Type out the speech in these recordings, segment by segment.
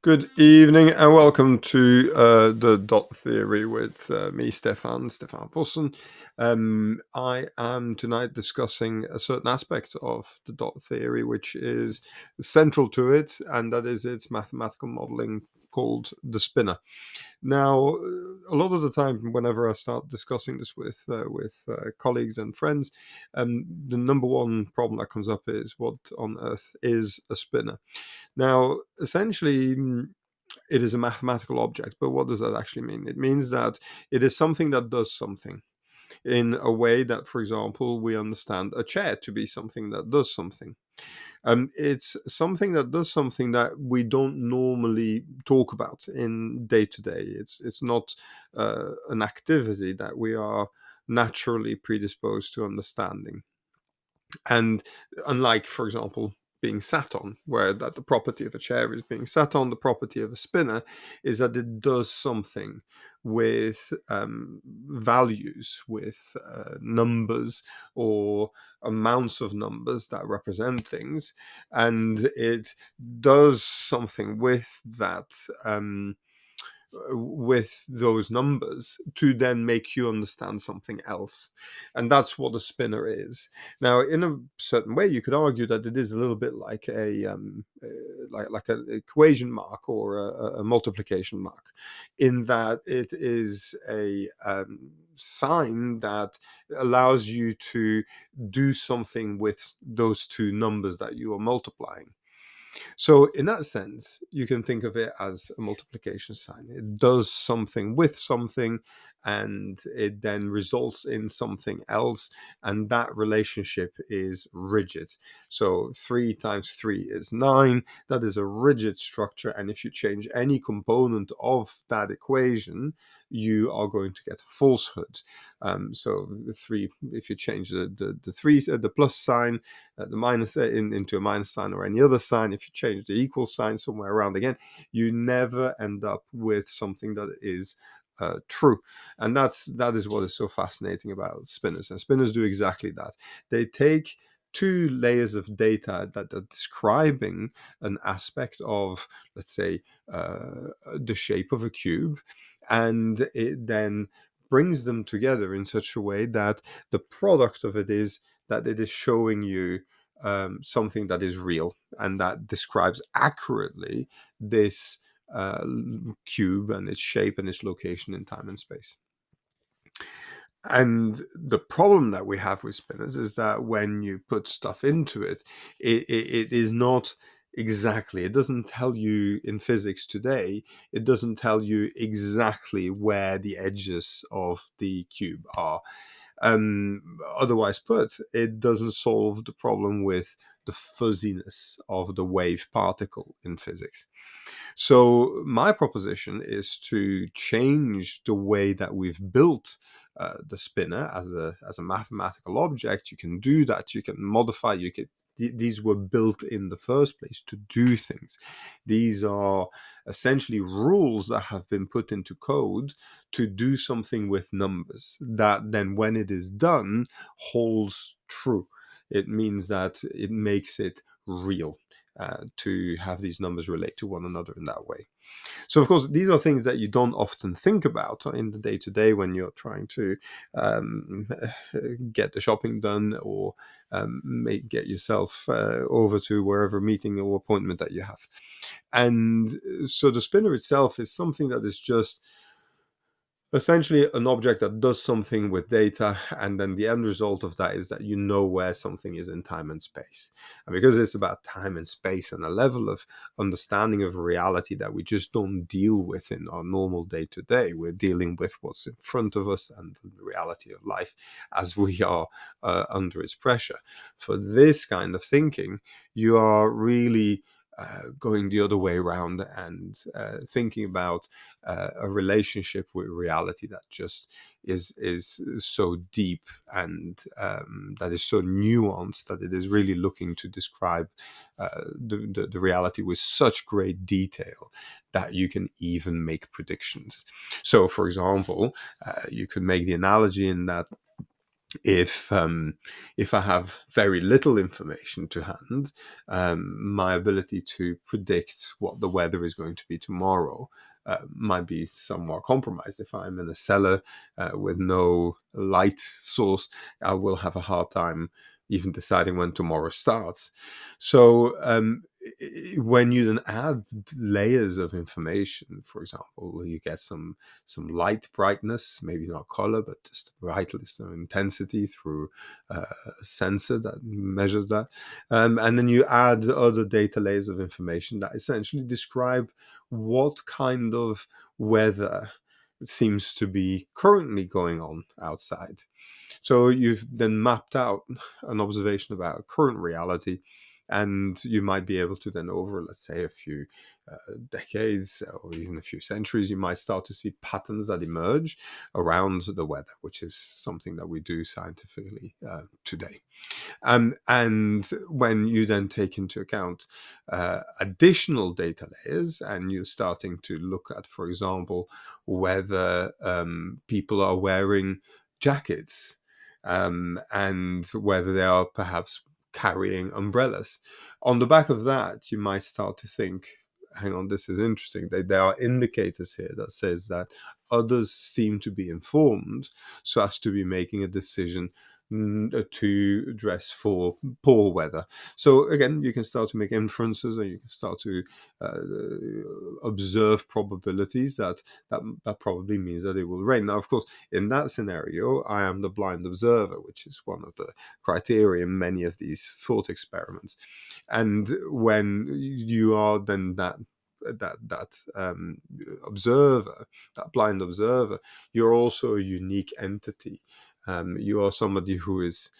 Good evening and welcome to the dot theory with me, Stefan Vossen. I am tonight discussing a certain aspect of the dot theory which is central to it, and that is its mathematical modeling called the spinor. Now, a lot of the time, whenever I start discussing this with colleagues and friends, the number one problem that comes up is what on earth is a spinor? Now, essentially, it is a mathematical object, but what does that actually mean? It means that it is something that does something in a way that, for example, we understand a chair to be something that does something. It's something that does something that we don't normally talk about in day to day. It's not an activity that we are naturally predisposed to understanding. And unlike, for example, being sat on, where that the property of a chair is being sat on, the property of a spinner is that it does something with values, with numbers or amounts of numbers that represent things, and it does something with those numbers to then make you understand something else. And that's what a spinner is. Now, in a certain way, you could argue that it is a little bit like like an equation mark or a multiplication mark, in that it is a sign that allows you to do something with those two numbers that you are multiplying. So, in that sense, you can think of it as a multiplication sign. It does something with something, and it then results in something else, and that relationship is rigid. So, 3 times 3 is 9. That is a rigid structure, and if you change any component of that equation, you are going to get a falsehood. So, the 3, if you change the 3, the plus sign, the minus into a minus sign or any other sign, if you change the equal sign somewhere around again, you never end up with something that is true. And that is what is so fascinating about spinners. And spinners do exactly that. They take two layers of data that are describing an aspect of, let's say, the shape of a cube, and it then brings them together in such a way that the product of it is that it is showing you something that is real and that describes accurately this uh, cube and its shape and its location in time and space. And the problem that we have with spinners is that when you put stuff into it, it is not exactly, it doesn't tell you in physics today, it doesn't tell you exactly where the edges of the cube are. Otherwise put, it doesn't solve the problem with the fuzziness of the wave particle in physics. So my proposition is to change the way that we've built the spinner as a mathematical object. You can do that. You can modify. You can. These were built in the first place to do things. These are essentially rules that have been put into code to do something with numbers that then, when it is done, holds true. It means that it makes it real. To have these numbers relate to one another in that way. So, of course, these are things that you don't often think about in the day to day when you're trying to um, get the shopping done or get yourself over to wherever meeting or appointment that you have. And so the spinner itself is something that is just essentially an object that does something with data, and then the end result of that is that you know where something is in time and space. And because it's about time and space and a level of understanding of reality that we just don't deal with in our normal day to day, we're dealing with what's in front of us and the reality of life as we are under its pressure. For this kind of thinking, you are really going the other way around and thinking about a relationship with reality that just is so deep and that is so nuanced that it is really looking to describe the reality with such great detail that you can even make predictions. So, for example, you could make the analogy in that If I have very little information to hand, my ability to predict what the weather is going to be tomorrow might be somewhat compromised. If I'm in a cellar with no light source, I will have a hard time even deciding when tomorrow starts. So when you then add layers of information, for example, you get some light brightness, maybe not color, but just brightness or intensity through a sensor that measures that. And then you add other data layers of information that essentially describe what kind of weather seems to be currently going on outside. So you've then mapped out an observation about current reality, and you might be able to then, over, let's say, a few decades or even a few centuries, you might start to see patterns that emerge around the weather, which is something that we do scientifically today. And when you then take into account additional data layers, and you're starting to look at, for example, whether people are wearing jackets, and whether they are perhaps carrying umbrellas. On the back of that, you might start to think, hang on, this is interesting. There are indicators here that says that others seem to be informed so as to be making a decision to dress for poor weather. So again, you can start to make inferences, and you can start to observe probabilities that probably means that it will rain. Now, of course, in that scenario, I am the blind observer, which is one of the criteria in many of these thought experiments. And when you are then that observer, that blind observer, you're also a unique entity. You are somebody who is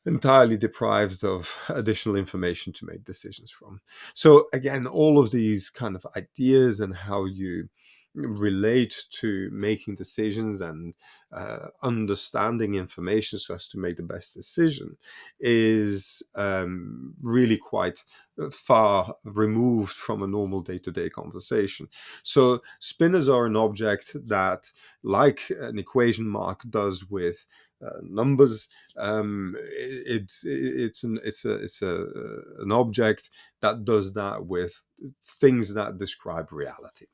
entirely deprived of additional information to make decisions from. So again, all of these kind of ideas and how you relate to making decisions and understanding information so as to make the best decision is really quite far removed from a normal day-to-day conversation. So spinners are an object that, like an equation mark does with numbers, it's an object that does that with things that describe reality.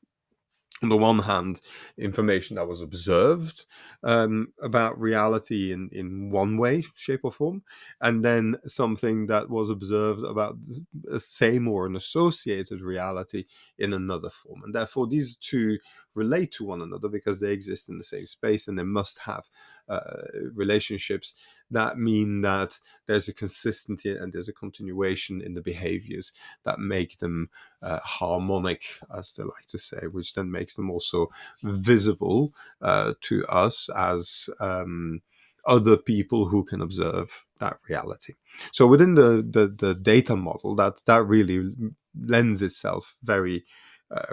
On the one hand, information that was observed about reality in one way, shape, or form, and then something that was observed about the same or an associated reality in another form. And therefore, these two relate to one another because they exist in the same space, and they must have relationships that mean that there's a consistency and there's a continuation in the behaviors that make them harmonic, as they like to say, which then makes them also visible to us as other people who can observe that reality. So within the data model, that really lends itself very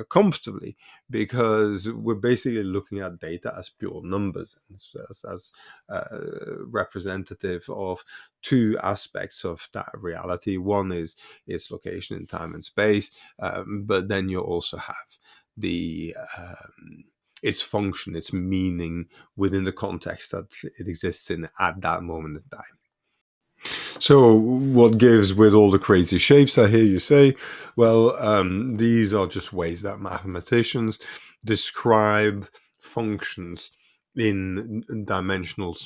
comfortably, because we're basically looking at data as pure numbers, as representative of two aspects of that reality. One is its location in time and space, but then you also have the its function, its meaning within the context that it exists in at that moment in time. So, what gives with all the crazy shapes? I hear you say. Well, these are just ways that mathematicians describe functions in dimensional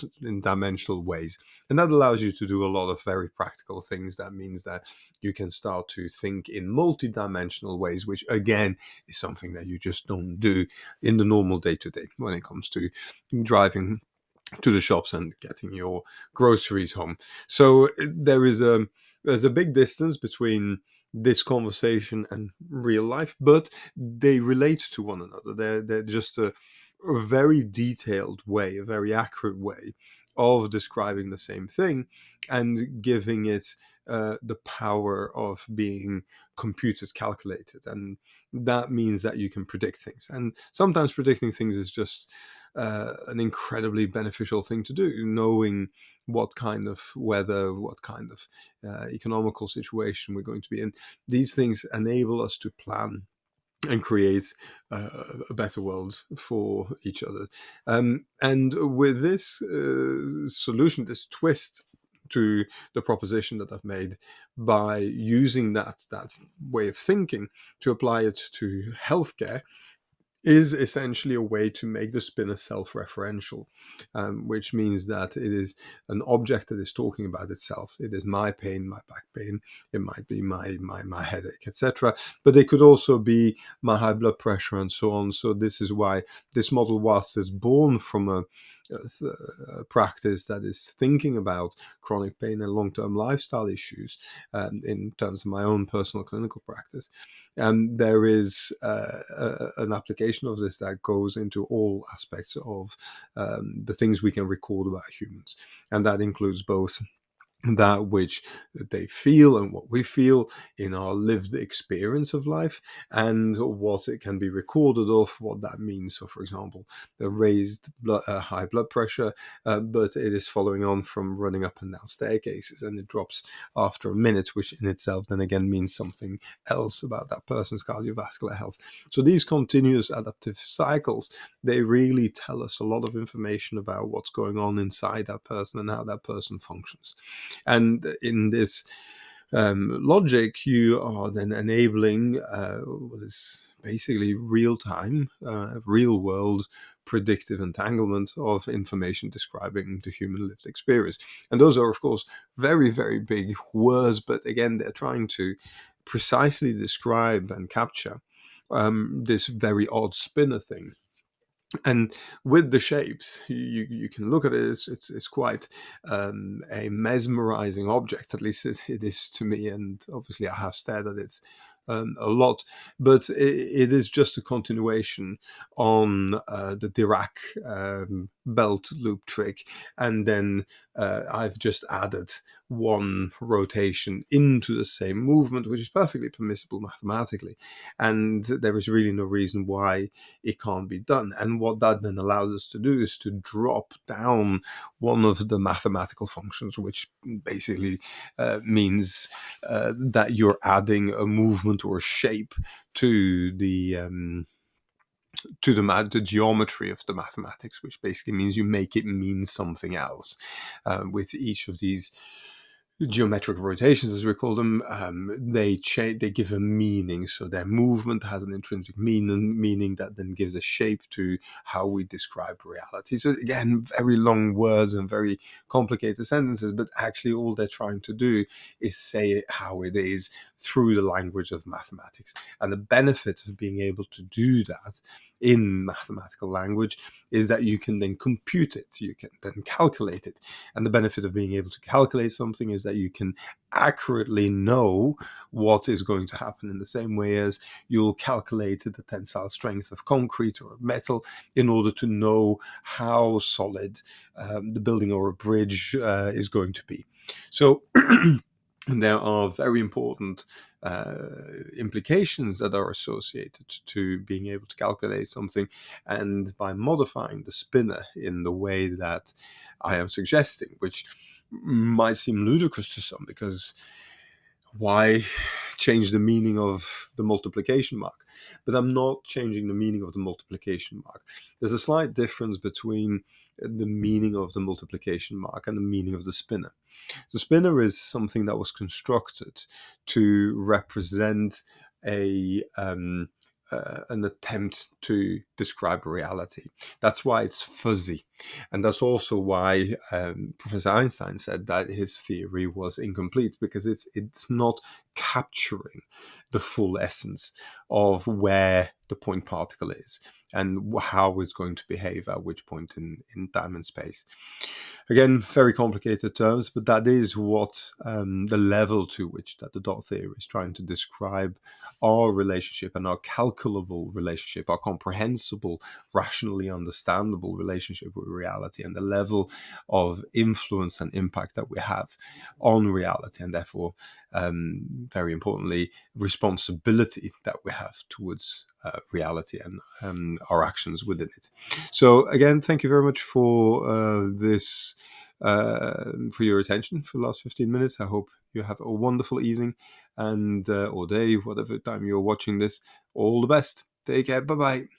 ways, and that allows you to do a lot of very practical things. That means that you can start to think in multi-dimensional ways, which again is something that you just don't do in the normal day-to-day when it comes to driving to the shops and getting your groceries home. So there's a big distance between this conversation and real life, but they relate to one another. They're just a very detailed way, a very accurate way of describing the same thing and giving it the power of being computed, calculated. And that means that you can predict things. And sometimes predicting things is just an incredibly beneficial thing to do, knowing what kind of weather, what kind of economical situation we're going to be in. These things enable us to plan and create a better world for each other. And with this solution, this twist to the proposition that I've made, by using that way of thinking to apply it to healthcare, is essentially a way to make the spinner self-referential, which means that it is an object that is talking about itself. It is my pain, my back pain. It might be my headache, etc. But it could also be my high blood pressure and so on. So this is why this model, whilst is born from a practice that is thinking about chronic pain and long-term lifestyle issues, in terms of my own personal clinical practice, there is an application of this that goes into all aspects of the things we can record about humans. And that includes both that which they feel and what we feel in our lived experience of life, and what it can be recorded of, what that means. So, for example, the raised high blood pressure, but it is following on from running up and down staircases, and it drops after a minute, which in itself then again means something else about that person's cardiovascular health. So these continuous adaptive cycles, they really tell us a lot of information about what's going on inside that person and how that person functions. And in this logic, you are then enabling what is basically real-time, real-world predictive entanglement of information describing the human lived experience. And those are, of course, very, very big words, but again, they're trying to precisely describe and capture this very odd spinner thing. And with the shapes, you can look at it. It's quite a mesmerizing object. At least it is to me. And obviously, I have stared at it a lot. But it is just a continuation on the Dirac belt loop trick, and then I've just added one rotation into the same movement, which is perfectly permissible mathematically. And there is really no reason why it can't be done. And what that then allows us to do is to drop down one of the mathematical functions, which basically means that you're adding a movement or a shape to the geometry of the mathematics, which basically means you make it mean something else. With each of these geometric rotations, as we call them, they give a meaning. So their movement has an intrinsic meaning that then gives a shape to how we describe reality. So again, very long words and very complicated sentences, but actually all they're trying to do is say it how it is through the language of mathematics. And the benefit of being able to do that in mathematical language is that you can then compute it, you can then calculate it. And the benefit of being able to calculate something is that you can accurately know what is going to happen, in the same way as you'll calculate the tensile strength of concrete or metal in order to know how solid the building or a bridge is going to be. So there are very important implications that are associated to being able to calculate something. And by modifying the spinner in the way that I am suggesting, which might seem ludicrous to some, because why change the meaning of the multiplication mark? But I'm not changing the meaning of the multiplication mark. There's a slight difference between the meaning of the multiplication mark and the meaning of the spinner. The spinner is something that was constructed to represent an attempt to describe reality. That's why it's fuzzy. And that's also why Professor Einstein said that his theory was incomplete, because it's not capturing the full essence of where the point particle is and how it's going to behave at which point in time and space. Again, very complicated terms, but that is what the level to which that the dot theory is trying to describe our relationship, and our calculable relationship, our comprehensible, rationally understandable relationship with reality, and the level of influence and impact that we have on reality, and therefore, very importantly, responsibility that we have towards reality and our actions within it. So again, thank you very much for this, for your attention for the last 15 minutes. I hope you have a wonderful evening and or day, whatever time you're watching this. All the best. Take care. Bye bye.